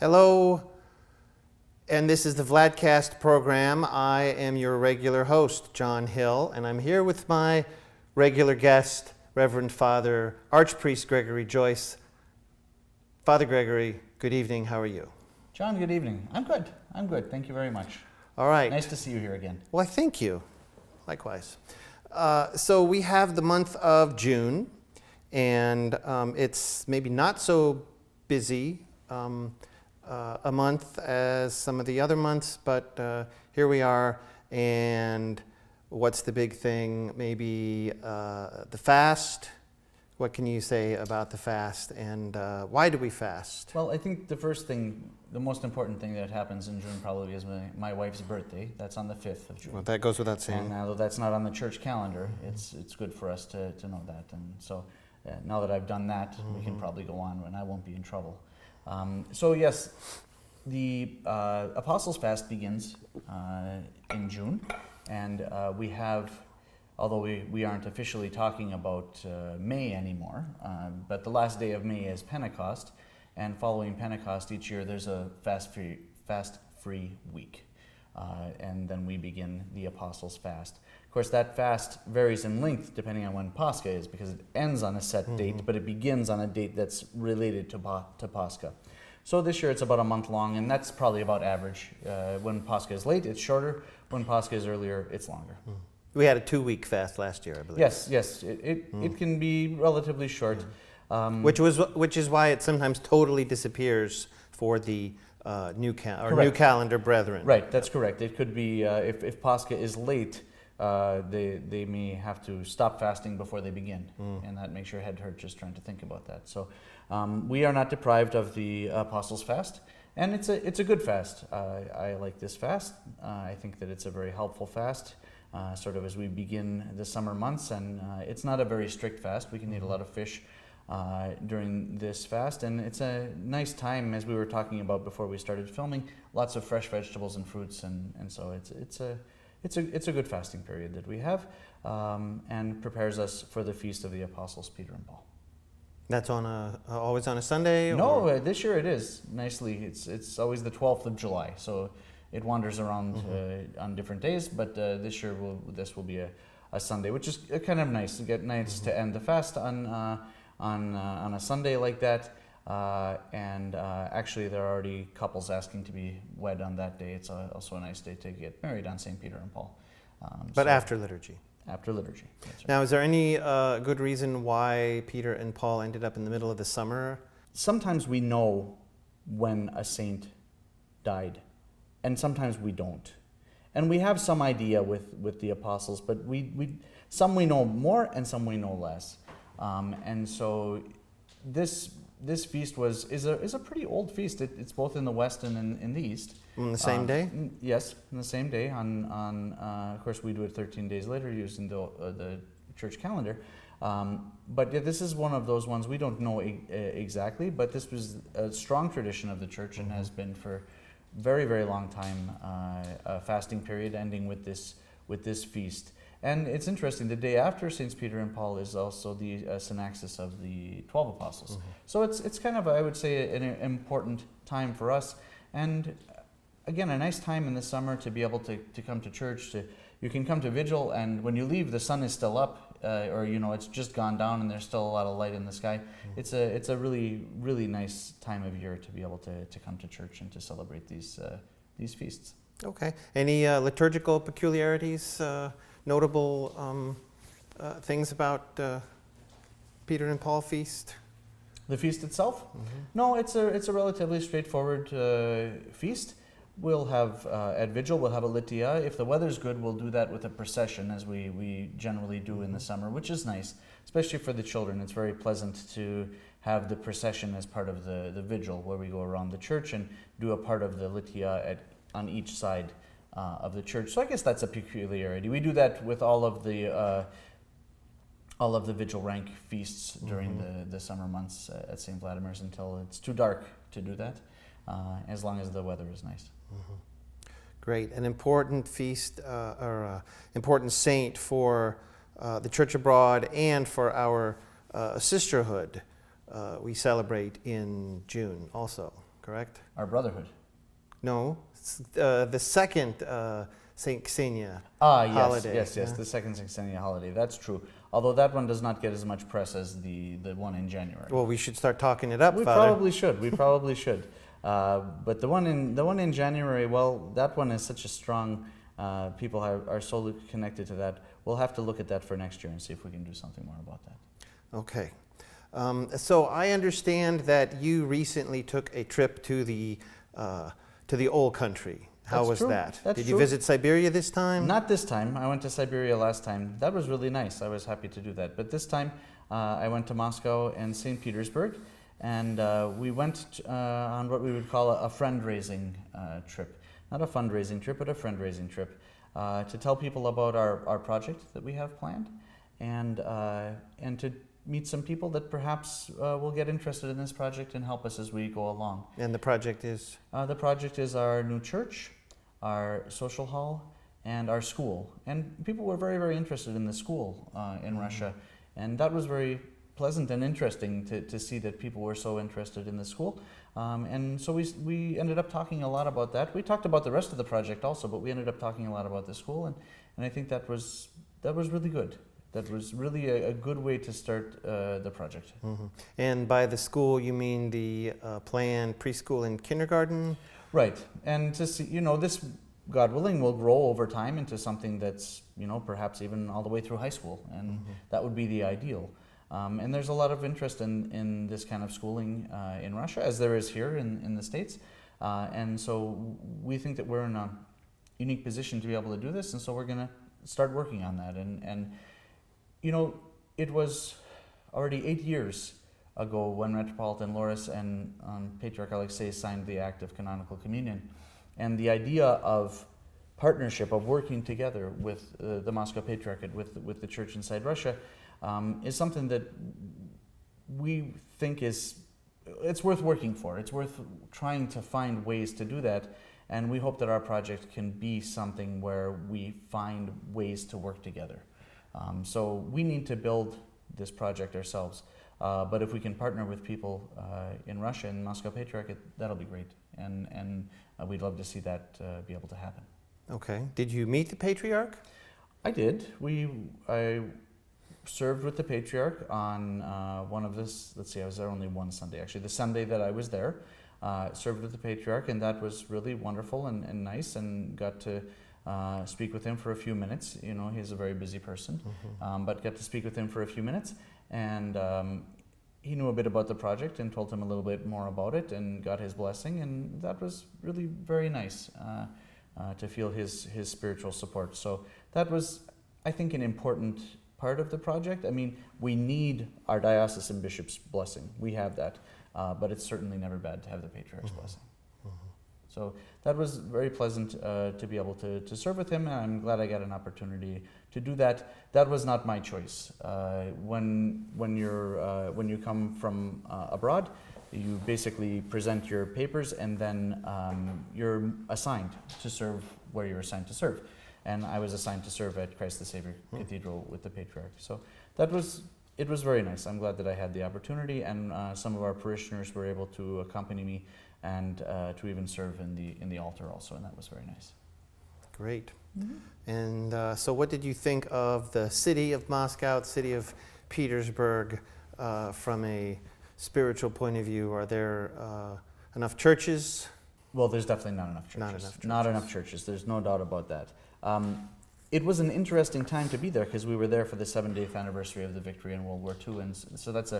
Hello, and this is the Vladcast program. I am your regular host, John Hill, and I'm here with my regular guest, Reverend Father Archpriest Gregory Joyce. Father Gregory, good evening. How are you? John, good evening. I'm good. Thank you very much. All right. Nice to see you here again. Well, thank you. Likewise. So we have the month of June, and it's maybe not so busy a month as some of the other months, but here we are. And what's the big thing? Maybe the fast. What can you say about the fast, and why do we fast? Well, I think the most important thing that happens in June probably is my wife's birthday. That's on the 5th of June. Well, that goes without saying. And although that's not on the church calendar, it's good for us to know that. And so now that I've done that, we can probably go on and I won't be in trouble. So yes, the Apostles' Fast begins in June, and we have, although we aren't officially talking about May anymore, but the last day of May is Pentecost, and following Pentecost each year there's a fast-free week, and then we begin the Apostles' Fast. Of course, that fast varies in length depending on when Pascha is, because it ends on a set date, but it begins on a date that's related to Pascha. So this year it's about a month long, and that's probably about average. When Pascha is late, it's shorter. When Pascha is earlier, it's longer. We had a 2-week fast last year, I believe. Yes. It can be relatively short. Which is why it sometimes totally disappears for the new calendar brethren. Right, that's correct. It could be if Pascha is late, they may have to stop fasting before they begin, and that makes your head hurt just trying to think about that. So we are not deprived of the Apostles' Fast, and it's a good fast. I like this fast. I think that it's a very helpful fast, sort of as we begin the summer months, and it's not a very strict fast. We can eat a lot of fish during this fast, and it's a nice time, as we were talking about before we started filming, lots of fresh vegetables and fruits, and so it's a good fasting period that we have, and prepares us for the feast of the Apostles Peter and Paul. That's always on a Sunday? No, this year it is nicely. It's always the 12th of July, so it wanders around on different days, but this year this will be a Sunday, which is kind of nice. To end the fast on a Sunday like that. And actually, there are already couples asking to be wed on that day. It's also a nice day to get married on St. Peter and Paul. But after liturgy. After liturgy. That's right. Now, is there any good reason why Peter and Paul ended up in the middle of the summer? Sometimes we know when a saint died, and sometimes we don't. And we have some idea with the apostles, but some we know more and some we know less. And so this feast is a pretty old feast. It's both in the west and in the east. On the same day? Yes, on the same day. Of course, we do it 13 days later using the church calendar. But yeah, this is one of those ones we don't know exactly, but this was a strong tradition of the church and has been for very, very long time, a fasting period ending with this feast. And it's interesting, the day after Saints Peter and Paul is also the synaxis of the 12 apostles. So it's kind of, I would say, an important time for us. And again, a nice time in the summer to be able to come to church. You can come to vigil, and when you leave, the sun is still up, or it's just gone down and there's still a lot of light in the sky. It's a really, really nice time of year to be able to come to church and to celebrate these feasts. Okay. Any liturgical peculiarities? Notable things about Peter and Paul feast? The feast itself? No, it's a relatively straightforward feast. We'll have at vigil we'll have a litia. If the weather's good, we'll do that with a procession, as we generally do in the summer, which is nice, especially for the children. It's very pleasant to have the procession as part of the vigil, where we go around the church and do a part of the litia on each side of the church. So I guess that's a peculiarity. We do that with all of the vigil rank feasts during the summer months at St. Vladimir's until it's too dark to do that, as long as the weather is nice. Great. An important feast or important saint for the Church abroad and for our sisterhood we celebrate in June also. correct? Our brotherhood. No, the second Saint Xenia Yes, holiday. yes, yeah? the second Sexennial holiday. That's true. Although that one does not get as much press as the one in January. Well, we should start talking it up, We Father. probably should. We probably should. But the one in January, well, that one is such a strong. People are solely connected to that. We'll have to look at that for next year and see if we can do something more about that. Okay. So I understand that you recently took a trip to the old country. How That's was true. that? That's Did you true. visit Siberia this time? Not this time. I went to Siberia last time. That was really nice. I was happy to do that. But this time, I went to Moscow and St. Petersburg, and we went on what we would call a friend-raising trip. Not a fundraising trip, but a friend-raising trip to tell people about our project that we have planned, and to meet some people that perhaps will get interested in this project and help us as we go along. And the project is? The project is our new church, our social hall, and our school. And people were very, very interested in the school in Russia. And that was very pleasant and interesting to see that people were so interested in the school. And so we ended up talking a lot about that. We talked about the rest of the project also, but we ended up talking a lot about the school. And I think that was really good. That was really a good way to start the project. Mm-hmm. And by the school, you mean the planned preschool and kindergarten? Right. And to see, this, God willing, will grow over time into something that's, perhaps even all the way through high school. And that would be the ideal. And there's a lot of interest in this kind of schooling in Russia, as there is here in the States. And so we think that we're in a unique position to be able to do this. And so we're going to start working on that. And it was already 8 years ago when Metropolitan Loris and Patriarch Alexei signed the Act of Canonical Communion. And the idea of partnership, of working together with the Moscow Patriarchate, with the church inside Russia, is something that we think it's worth working for. It's worth trying to find ways to do that. And we hope that our project can be something where we find ways to work together. So we need to build this project ourselves. But if we can partner with people in Russia and Moscow Patriarchate, that'll be great. And we'd love to see that be able to happen. Okay. Did you meet the Patriarch? I did. I served with the Patriarch on one of this, let's see, I was there only one Sunday. Actually, the Sunday that I was there, served with the Patriarch, and that was really wonderful and nice, and got to speak with him for a few minutes. He's a very busy person, but got to speak with him for a few minutes, and he knew a bit about the project and told him a little bit more about it and got his blessing, and that was really very nice to feel his spiritual support. So that was, I think, an important part of the project. I mean, we need our diocesan bishop's blessing. We have that, but it's certainly never bad to have the Patriarch's blessing. So that was very pleasant to be able to serve with him, and I'm glad I got an opportunity to do that. That was not my choice. When you come from abroad, you basically present your papers, and then you're assigned to serve where you're assigned to serve. And I was assigned to serve at Christ the Savior Cathedral with the Patriarch. So it was very nice. I'm glad that I had the opportunity, and some of our parishioners were able to accompany me and to even serve in the altar also, and that was very nice. Great. And so what did you think of the city of Moscow, the city of Petersburg, from a spiritual point of view? Are there enough churches? Well, there's definitely not enough churches. Not enough churches. There's no doubt about that. It was an interesting time to be there because we were there for the 70th anniversary of the victory in World War II, and so that's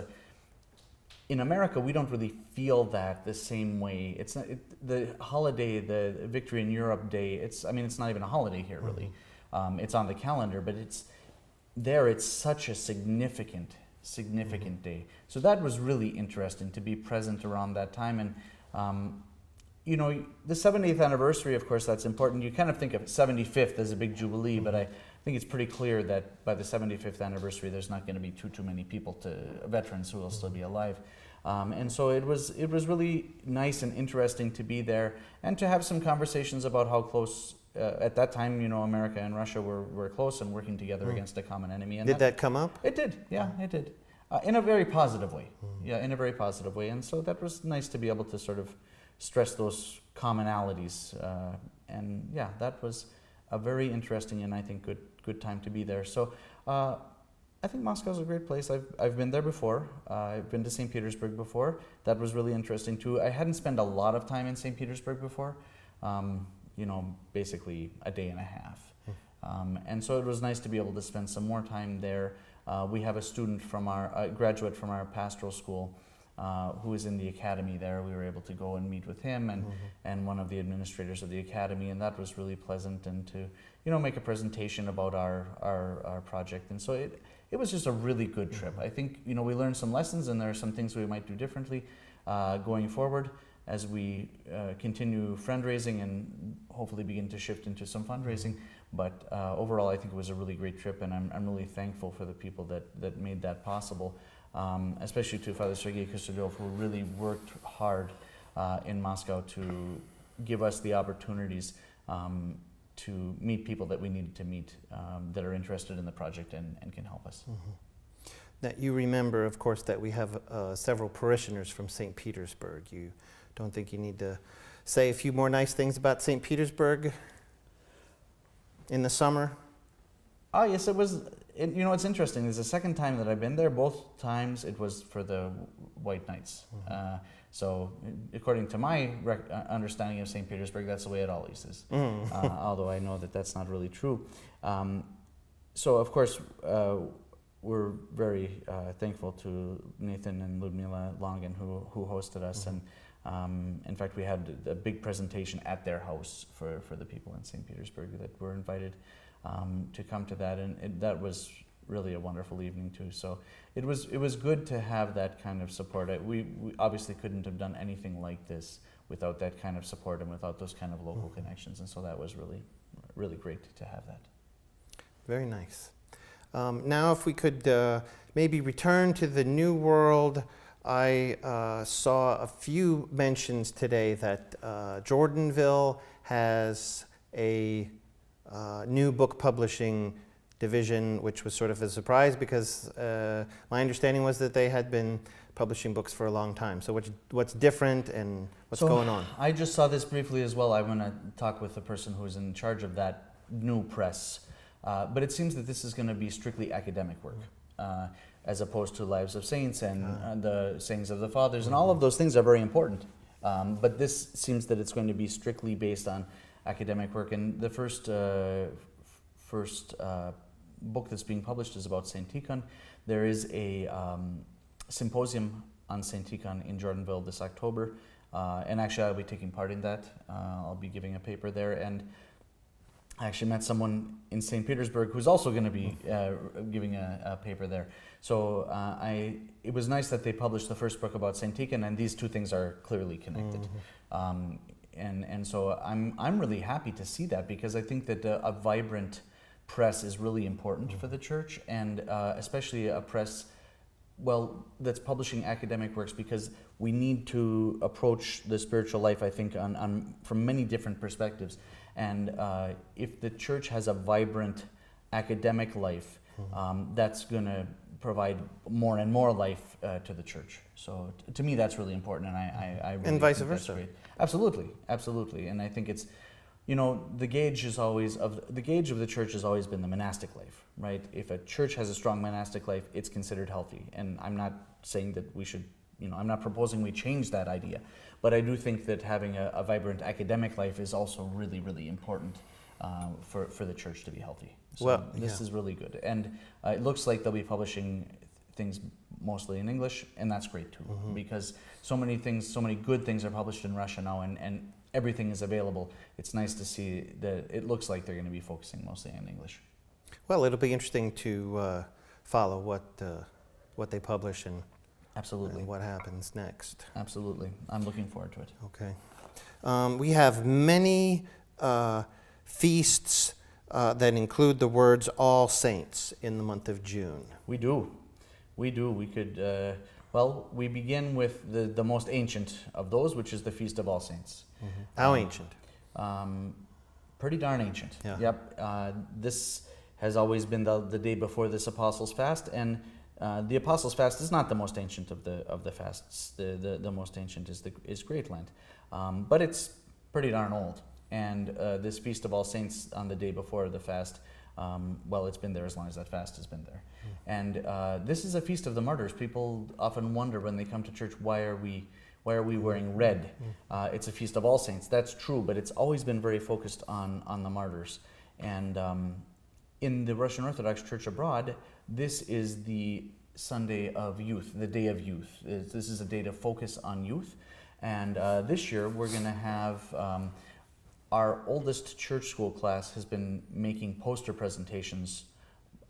in America, we don't really feel that the same way. It's not the holiday, the Victory in Europe Day. It's not even a holiday here, really. It's on the calendar, but it's such a significant day. So that was really interesting to be present around that time. And the 70th anniversary, of course, that's important. You kind of think of 75th as a big jubilee, but I think it's pretty clear that by the 75th anniversary, there's not going to be too many people, veterans who will still be alive. And so it was really nice and interesting to be there and to have some conversations about how close, at that time, America and Russia were close and working together against a common enemy. And did that come up? It did, yeah, it did. In a very positive way. Yeah, in a very positive way. And so that was nice to be able to sort of stress those commonalities. And yeah, that was a very interesting and I think good time to be there. So I think Moscow's a great place. I've been there before. I've been to St. Petersburg before. That was really interesting too. I hadn't spent a lot of time in St. Petersburg before. Basically a day and a half. And so it was nice to be able to spend some more time there. We have a student from a graduate from our pastoral school who is in the academy there. We were able to go and meet with him and one of the administrators of the academy, and that was really pleasant, and to make a presentation about our project. And so it was just a really good trip. I think we learned some lessons, and there are some things we might do differently going forward as we continue fundraising and hopefully begin to shift into some fundraising. But overall, I think it was a really great trip, and I'm really thankful for the people that made that possible, especially to Father Sergei Kusturyov, who really worked hard in Moscow to give us the opportunities to meet people that we needed to meet that are interested in the project and can help us. Now, you remember, of course, that we have several parishioners from St. Petersburg. You don't think you need to say a few more nice things about St. Petersburg in the summer? Oh, yes, it was. It's interesting. It's the second time that I've been there. Both times it was for the White Nights. So according to my understanding of St. Petersburg, that's the way it always is. Although I know that that's not really true. So of course, we're very thankful to Nathan and Ludmila Longin who hosted us. And in fact, we had a big presentation at their house for the people in St. Petersburg that were invited to come to that, and that was really a wonderful evening too. So it was good to have that kind of support. We obviously couldn't have done anything like this without that kind of support and without those kind of local connections, and so that was really, really great to have that. Very nice. Now, if we could maybe return to the New World. I saw a few mentions today that Jordanville has a new book publishing division, which was sort of a surprise because my understanding was that they had been publishing books for a long time. So what's different and what's going on? I just saw this briefly as well. I want to talk with the person who's in charge of that new press. But it seems that this is going to be strictly academic work. As opposed to Lives of Saints and the Sayings of the Fathers, and all of those things are very important. But this seems that it's going to be strictly based on academic work. And the first book that's being published is about Saint Tikhon. There is a symposium on Saint Tikhon in Jordanville this October, and actually I'll be taking part in that. I'll be giving a paper there, and I actually met someone in St. Petersburg who's also going to be giving a paper there. So it was nice that they published the first book about St. Tikhon, and these two things are clearly connected. And so I'm really happy to see that, because I think that a vibrant press is really important for the church, and especially a press, that's publishing academic works, because we need to approach the spiritual life, I think, from many different perspectives. And if the church has a vibrant academic life, that's going to provide more and more life to the church. So to me, that's really important, and I really and vice think that's versa. great. Absolutely. And I think it's, the gauge of the church has always been the monastic life, right? If a church has a strong monastic life, it's considered healthy. And I'm not saying that we should, I'm not proposing we change that idea, but I do think that having a vibrant academic life is also really, really important for the church to be healthy. So this is really good. And it looks like they'll be publishing things mostly in English, and that's great too, because so many good things are published in Russia now, and everything is available. It's nice to see that it looks like they're going to be focusing mostly on English. Well, it'll be interesting to follow what they publish and what happens next. Absolutely. I'm looking forward to it. Okay. We have many feasts that include the words All Saints in the month of June. We do. We could, we begin with the most ancient of those, which is the Feast of All Saints. How ancient? Pretty darn ancient. Yeah. Yep. This has always been the day before this Apostles' Fast, and the Apostles' Fast is not the most ancient of the fasts. The most ancient is Great Lent, but it's pretty darn old. And this Feast of All Saints on the day before the fast, well, it's been there as long as that fast has been there. And this is a Feast of the Martyrs. People often wonder when they come to church, why are we wearing red? It's a Feast of All Saints. That's true, but it's always been very focused on the martyrs. And in the Russian Orthodox Church abroad, this is the Sunday of Youth, the Day of Youth. This is a day to focus on youth. And this year we're going to have our oldest church school class has been making poster presentations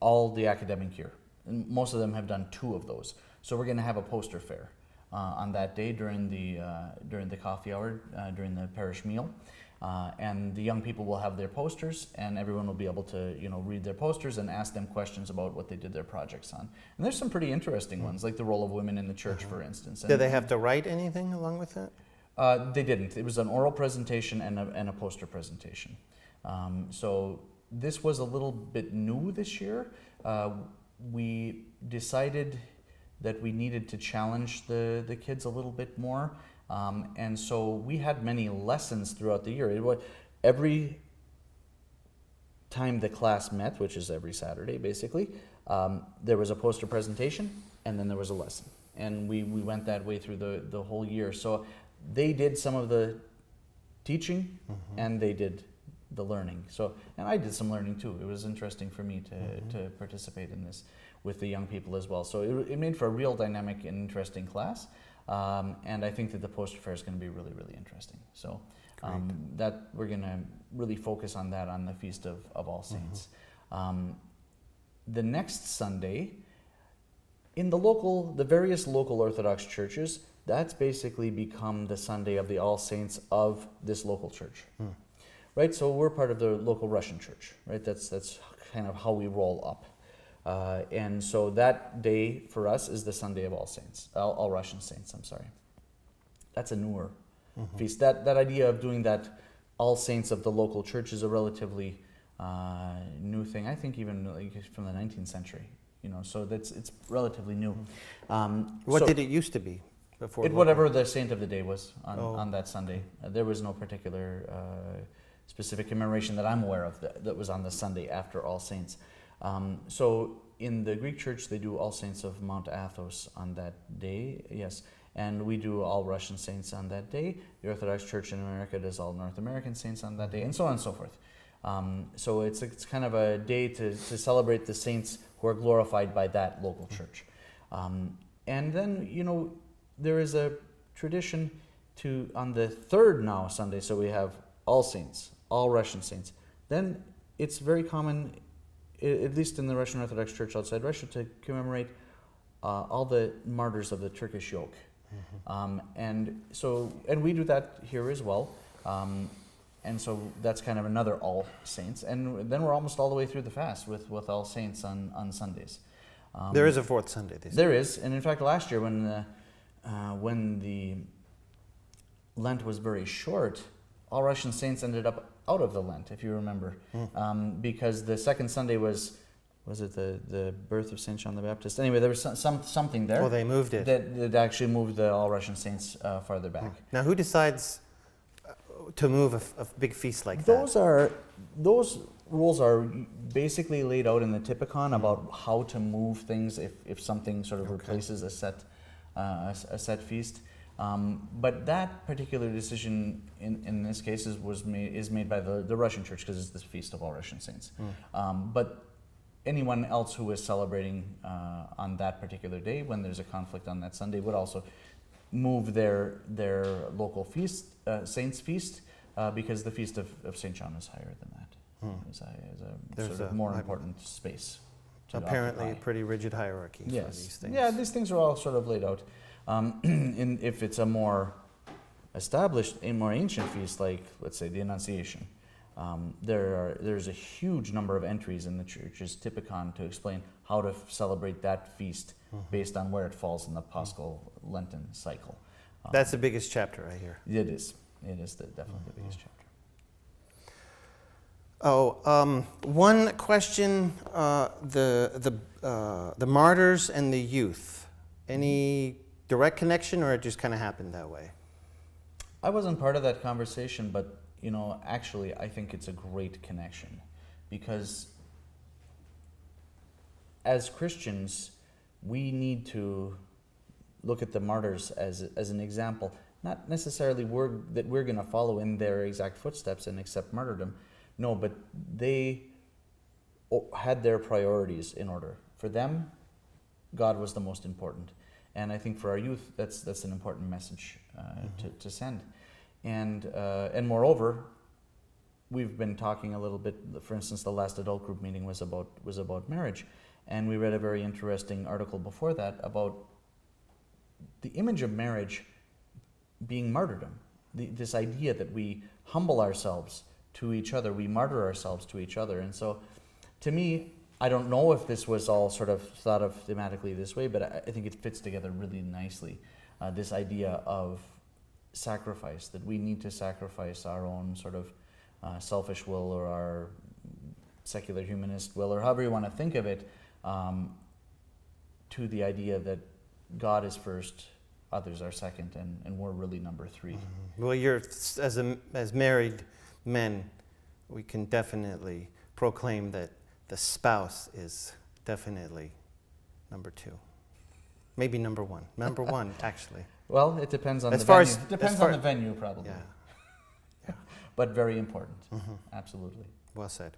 all the academic year. And most of them have done 2 of those. So we're going to have a poster fair on that day during the coffee hour, during the parish meal. And the young people will have their posters, and everyone will be able to, read their posters and ask them questions about what they did their projects on. And there's some pretty interesting ones, like the role of women in the church, for instance. Did they have to write anything along with that? They didn't. It was an oral presentation and a poster presentation. So this was a little bit new this year. We decided that we needed to challenge the kids a little bit more. And so we had many lessons throughout the year. Every time the class met, which is every Saturday basically, there was a poster presentation and then there was a lesson. And we went that way through the whole year. So they did some of the teaching and they did the learning. So, and I did some learning too. It was interesting for me to participate in this with the young people as well. So it made for a real dynamic and interesting class. And I think that the poster fair is going to be really, really interesting. So that we're going to really focus on that on the Feast of All Saints. The next Sunday, in the various local Orthodox churches, that's basically become the Sunday of the All Saints of this local church. Right? So we're part of the local Russian church, right? That's kind of how we roll up. And so that day for us is the Sunday of All Saints, all Russian Saints, I'm sorry. That's a newer feast. That idea of doing that All Saints of the local church is a relatively new thing, I think even from the 19th century, so it's relatively new. What did it used to be before? Whatever the saint of the day was on that Sunday. There was no particular specific commemoration that I'm aware of that was on the Sunday after All Saints. So in the Greek church, they do All Saints of Mount Athos on that day, yes, and we do all Russian saints on that day. The Orthodox Church in America does all North American saints on that day, and so on and so forth. So it's kind of a day to celebrate the saints who are glorified by that local church. And then, there is a tradition on the third now Sunday, so we have All Saints, all Russian saints. Then it's very common, at least in the Russian Orthodox Church outside Russia, to commemorate all the martyrs of the Turkish yoke. And we do that here as well. And so that's kind of another All Saints. And then we're almost all the way through the fast with All Saints on Sundays. There is a fourth Sunday. There is. And in fact, last year when the Lent was very short, all Russian saints ended up out of the Lent, if you remember, because the second Sunday was it the birth of Saint John the Baptist? Anyway, there was something there. Well, they moved it. That actually moved the all Russian saints farther back. Now, who decides to move a big feast like that? Those rules are basically laid out in the Typicon about how to move things if something sort of replaces a set feast. But that particular decision in this case is made by the Russian Church because it's the Feast of All Russian Saints. But anyone else who is celebrating on that particular day, when there's a conflict on that Sunday, would also move their local feast, saints feast, because the feast of St. John is higher than that. Is a sort of more important space. Apparently a pretty rigid hierarchy for these things. Yeah, these things are all sort of laid out. If it's a more established, a more ancient feast, like let's say the Annunciation, there's a huge number of entries in the church's Typicon to explain how to celebrate that feast based on where it falls in the Paschal Lenten cycle. That's the biggest chapter, I hear. It is. It is definitely the biggest chapter. One question: the martyrs and the youth. Any direct connection, or it just kind of happened that way? I wasn't part of that conversation, but actually, I think it's a great connection, because as Christians, we need to look at the martyrs as an example. Not necessarily that we're going to follow in their exact footsteps and accept martyrdom. No, but they had their priorities in order. For them, God was the most important. And I think for our youth, that's an important message to send. And moreover, we've been talking a little bit. For instance, the last adult group meeting was about marriage, and we read a very interesting article before that about the image of marriage being martyrdom. This idea that we humble ourselves to each other, we martyr ourselves to each other. And so, to me, I don't know if this was all sort of thought of thematically this way, but I think it fits together really nicely. This idea of sacrifice, that we need to sacrifice our own sort of selfish will, or our secular humanist will, or however you want to think of it, to the idea that God is first, others are second, and we're really number three. Mm-hmm. Well, as married men, we can definitely proclaim that the spouse is definitely number two. Maybe number one. Number one, actually. Well, it depends on the venue, probably. Yeah. But very important. Mm-hmm. Absolutely. Well said.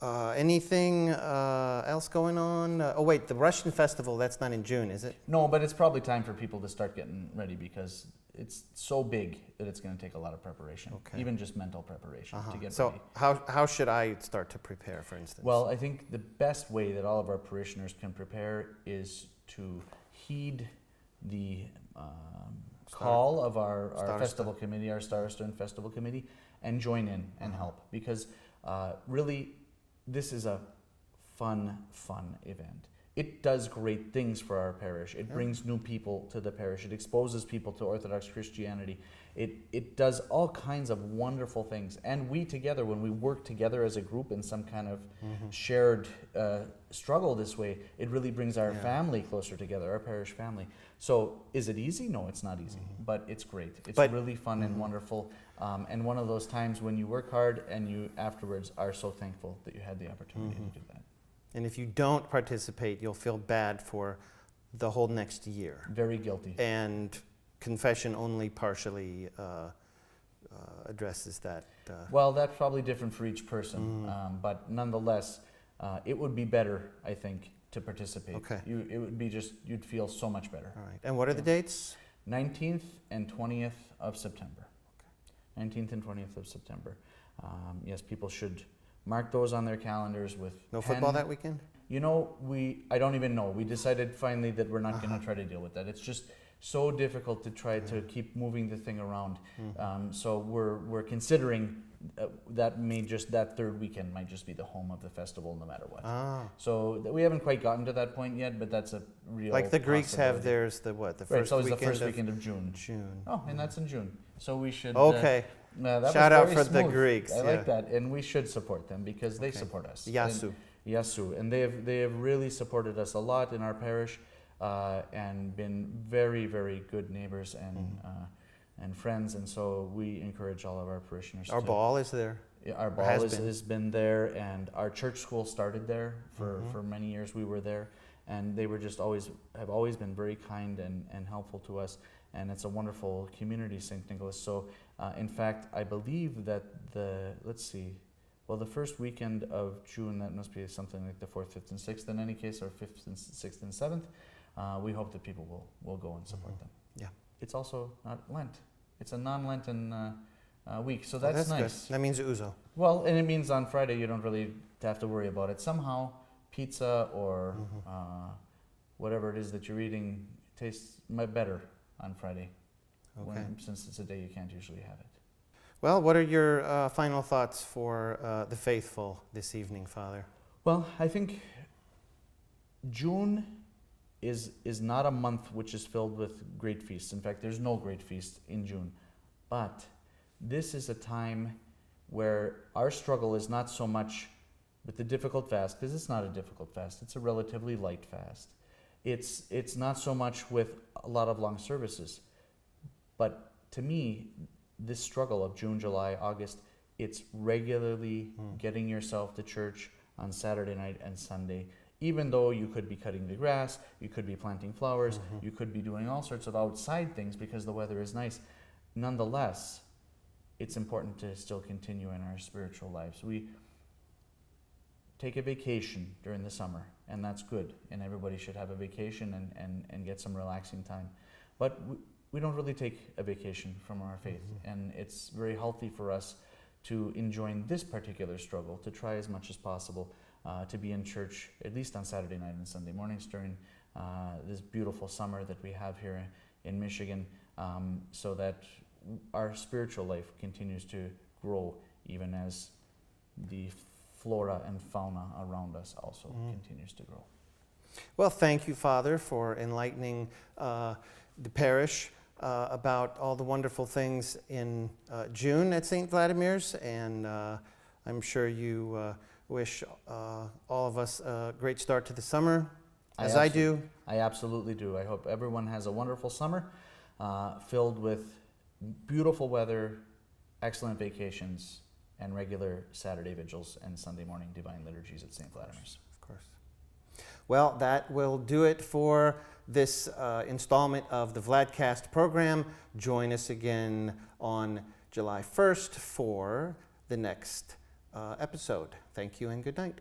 Anything else going on? Wait, the Russian festival, that's not in June, is it? No, but it's probably time for people to start getting ready, because it's so big that it's going to take a lot of preparation, even just mental preparation to get ready. So how should I start to prepare, for instance? Well, I think the best way that all of our parishioners can prepare is to heed the call of our festival committee, our Starosta and Festival Committee, and join in and help, because really this is a fun event. It does great things for our parish. It brings new people to the parish. It exposes people to Orthodox Christianity. It does all kinds of wonderful things. And we together, when we work together as a group in some kind of shared struggle this way, it really brings our family closer together, our parish family. So is it easy? No, it's not easy, but it's great. It's really fun and wonderful. And one of those times when you work hard and you afterwards are so thankful that you had the opportunity to do that. And if you don't participate, you'll feel bad for the whole next year. Very guilty. And confession only partially addresses that. Well, that's probably different for each person, but nonetheless, it would be better, I think, to participate. Okay. It would be you'd feel so much better. All right. And what are the dates? 19th and 20th of September. Okay. 19th and 20th of September. Yes, people should mark those on their calendars with No pen. football that weekend? I don't even know. We decided finally that we're not going to try to deal with that. It's just so difficult to try to keep moving the thing around. So we're considering that third weekend might just be the home of the festival no matter what. So we haven't quite gotten to that point yet, but that's a real Like the Greeks have possibility. theirs, the first Right, so it's weekend the first weekend of June. June. Oh, and that's in June. So we should... Okay. that Shout was out very for the smooth. Greeks. I like that, and we should support them because they support us. Yasu, and they have really supported us a lot in our parish, and been very, very good neighbors and friends, and so we encourage all of our parishioners. Our ball is there. Yeah, our ball has been there, and our church school started there for many years. We were there, and they were have always been very kind and helpful to us, and it's a wonderful community, St. Nicholas. So in fact, I believe that the first weekend of June, that must be something like the 4th, 5th, and 6th in any case, or 5th, and 6th, and 7th. We hope that people will go and support them. Yeah. It's also not Lent. It's a non-Lenten week, so that's nice. Good. That means Uzo. Well, and it means on Friday you don't really have to worry about it. Somehow, pizza or whatever it is that you're eating tastes better on Friday, since it's a day you can't usually have it. Well, what are your final thoughts for the faithful this evening, Father? Well, I think June is not a month which is filled with great feasts. In fact, there's no great feast in June. But this is a time where our struggle is not so much with the difficult fast, because it's not a difficult fast, it's a relatively light fast. It's not so much with a lot of long services. But to me, this struggle of June, July, August, it's regularly getting yourself to church on Saturday night and Sunday, even though you could be cutting the grass, you could be planting flowers, you could be doing all sorts of outside things because the weather is nice. Nonetheless, it's important to still continue in our spiritual lives. We take a vacation during the summer, and that's good, and everybody should have a vacation and get some relaxing time. But we don't really take a vacation from our faith, and it's very healthy for us to enjoy this particular struggle, to try as much as possible to be in church at least on Saturday night and Sunday mornings during this beautiful summer that we have here in Michigan, so that our spiritual life continues to grow even as the flora and fauna around us also continues to grow. Well, thank you, Father, for enlightening the parish about all the wonderful things in June at St. Vladimir's, and I'm sure you wish all of us a great start to the summer, as I do. I absolutely do. I hope everyone has a wonderful summer filled with beautiful weather, excellent vacations, and regular Saturday vigils and Sunday morning divine liturgies at St. Vladimir's. Of course. Well, that will do it for this installment of the Vladcast program. Join us again on July 1st for the next episode. Thank you and good night.